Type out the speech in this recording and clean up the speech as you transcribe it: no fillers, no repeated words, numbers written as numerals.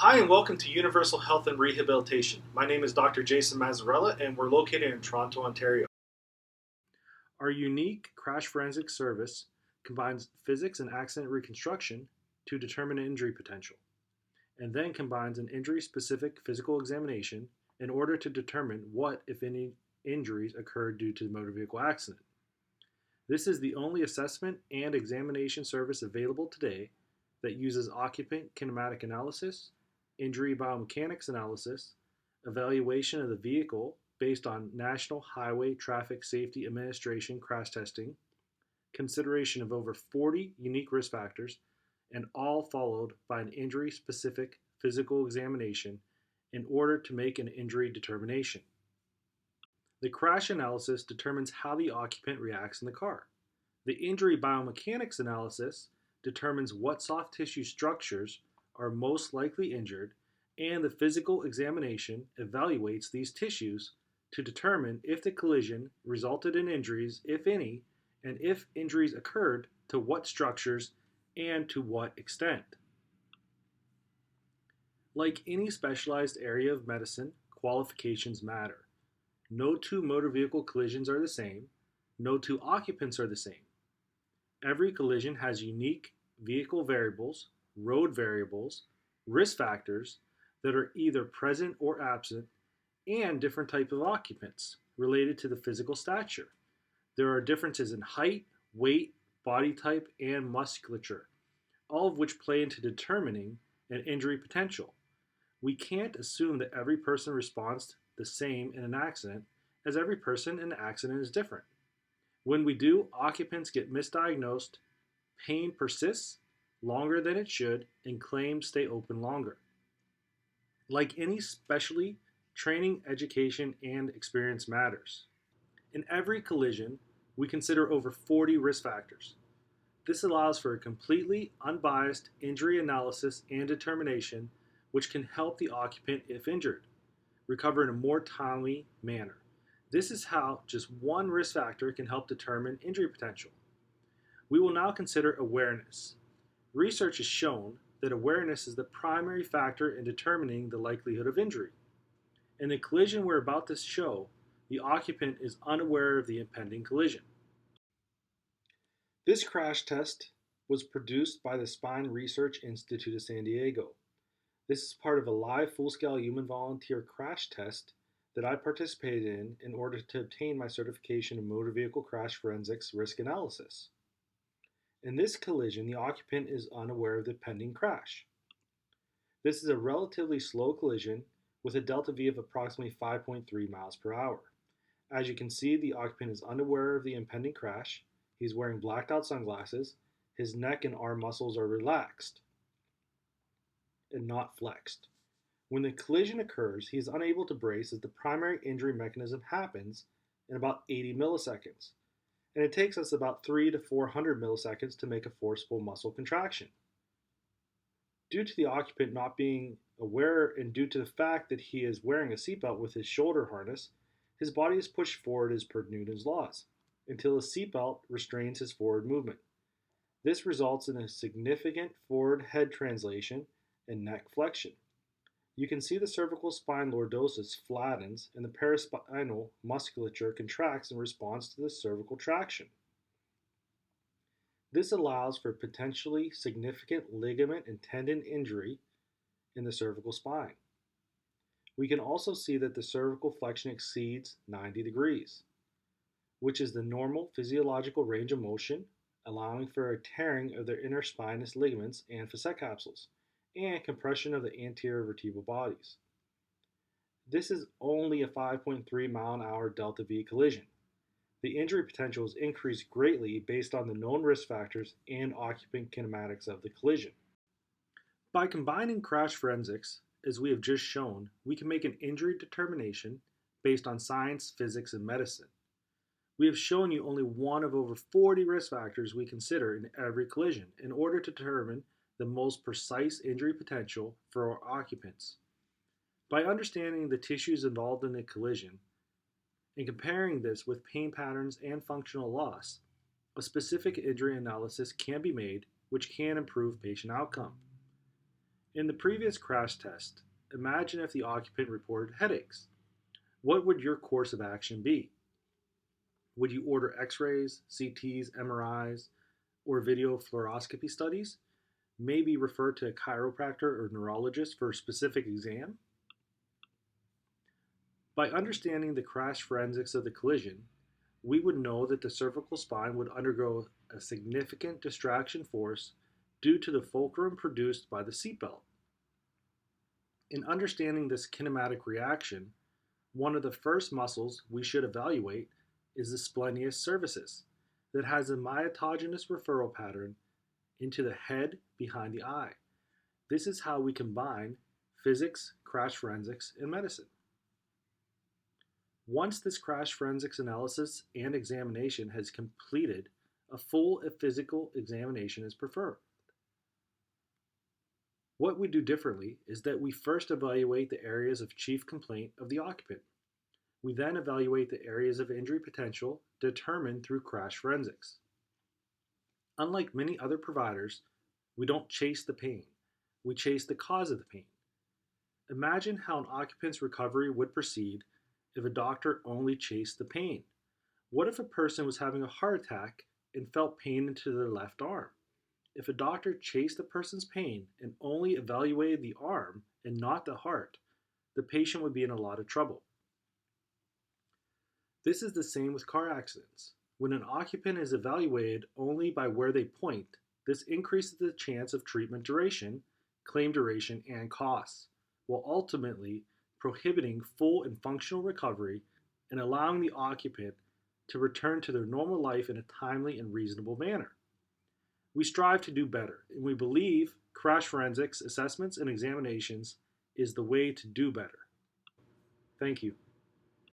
Hi and welcome to Universal Health and Rehabilitation. My name is Dr. Jason Mazzarella and we're located in Toronto, Ontario. Our unique crash forensics service combines physics and accident reconstruction to determine injury potential, and then combines an injury-specific physical examination in order to determine what, if any, injuries occurred due to the motor vehicle accident. This is the only assessment and examination service available today that uses occupant kinematic analysis, injury biomechanics analysis, evaluation of the vehicle based on National Highway Traffic Safety Administration crash testing, consideration of over 40 unique risk factors, and all followed by an injury-specific physical examination in order to make an injury determination. The crash analysis determines how the occupant reacts in the car. The injury biomechanics analysis determines what soft tissue structures are most likely injured, and the physical examination evaluates these tissues to determine if the collision resulted in injuries, if any, and if injuries occurred, to what structures and to what extent. Like any specialized area of medicine, qualifications matter. No two motor vehicle collisions are the same. No two occupants are the same. Every collision has unique vehicle variables, road variables, risk factors that are either present or absent, and different types of occupants related to the physical stature. There are differences in height, weight, body type, and musculature, all of which play into determining an injury potential. We can't assume that every person responds the same in an accident, as every person in an accident is different. When we do, occupants get misdiagnosed, pain persists longer than it should, and claims stay open longer. Like any specialty, training, education, and experience matters. In every collision, we consider over 40 risk factors. This allows for a completely unbiased injury analysis and determination, which can help the occupant, if injured, recover in a more timely manner. This is how just one risk factor can help determine injury potential. We will now consider awareness. Research has shown that awareness is the primary factor in determining the likelihood of injury. In the collision we're about to show, the occupant is unaware of the impending collision. This crash test was produced by the Spine Research Institute of San Diego. This is part of a live full-scale human volunteer crash test that I participated in order to obtain my certification in motor vehicle crash forensics risk analysis. In this collision, the occupant is unaware of the pending crash. This is a relatively slow collision with a delta V of approximately 5.3 miles per hour. As you can see, the occupant is unaware of the impending crash. He's wearing blacked out sunglasses. His neck and arm muscles are relaxed and not flexed. When the collision occurs, he is unable to brace as the primary injury mechanism happens in about 80 milliseconds, and it takes us about 300 to 400 milliseconds to make a forceful muscle contraction. Due to the occupant not being aware and due to the fact that he is wearing a seatbelt with his shoulder harness, his body is pushed forward as per Newton's laws until his seatbelt restrains his forward movement. This results in a significant forward head translation and neck flexion. You can see the cervical spine lordosis flattens and the paraspinal musculature contracts in response to the cervical traction. This allows for potentially significant ligament and tendon injury in the cervical spine. We can also see that the cervical flexion exceeds 90 degrees, which is the normal physiological range of motion, allowing for a tearing of the inner spinous ligaments and facet capsules, and compression of the anterior vertebral bodies. This is only a 5.3 mile an hour delta V collision. The injury potential is increased greatly based on the known risk factors and occupant kinematics of the collision. By combining crash forensics, as we have just shown, we can make an injury determination based on science, physics, and medicine. We have shown you only one of over 40 risk factors we consider in every collision in order to determine the most precise injury potential for our occupants. By understanding the tissues involved in the collision and comparing this with pain patterns and functional loss, a specific injury analysis can be made which can improve patient outcome. In the previous crash test, imagine if the occupant reported headaches. What would your course of action be? Would you order x-rays, CTs, MRIs, or video fluoroscopy studies? Maybe refer to a chiropractor or neurologist for a specific exam? By understanding the crash forensics of the collision, we would know that the cervical spine would undergo a significant distraction force due to the fulcrum produced by the seatbelt. In understanding this kinematic reaction, one of the first muscles we should evaluate is the splenius cervicis, that has a myotogenous referral pattern into the head behind the eye. This is how we combine physics, crash forensics, and medicine. Once this crash forensics analysis and examination has completed, a full physical examination is preferred. What we do differently is that we first evaluate the areas of chief complaint of the occupant. We then evaluate the areas of injury potential determined through crash forensics. Unlike many other providers, we don't chase the pain. We chase the cause of the pain. Imagine how an occupant's recovery would proceed if a doctor only chased the pain. What if a person was having a heart attack and felt pain into their left arm? If a doctor chased the person's pain and only evaluated the arm and not the heart, the patient would be in a lot of trouble. This is the same with car accidents. When an occupant is evaluated only by where they point, this increases the chance of treatment duration, claim duration, and costs, while ultimately prohibiting full and functional recovery and allowing the occupant to return to their normal life in a timely and reasonable manner. We strive to do better, and we believe crash forensics assessments and examinations is the way to do better. Thank you.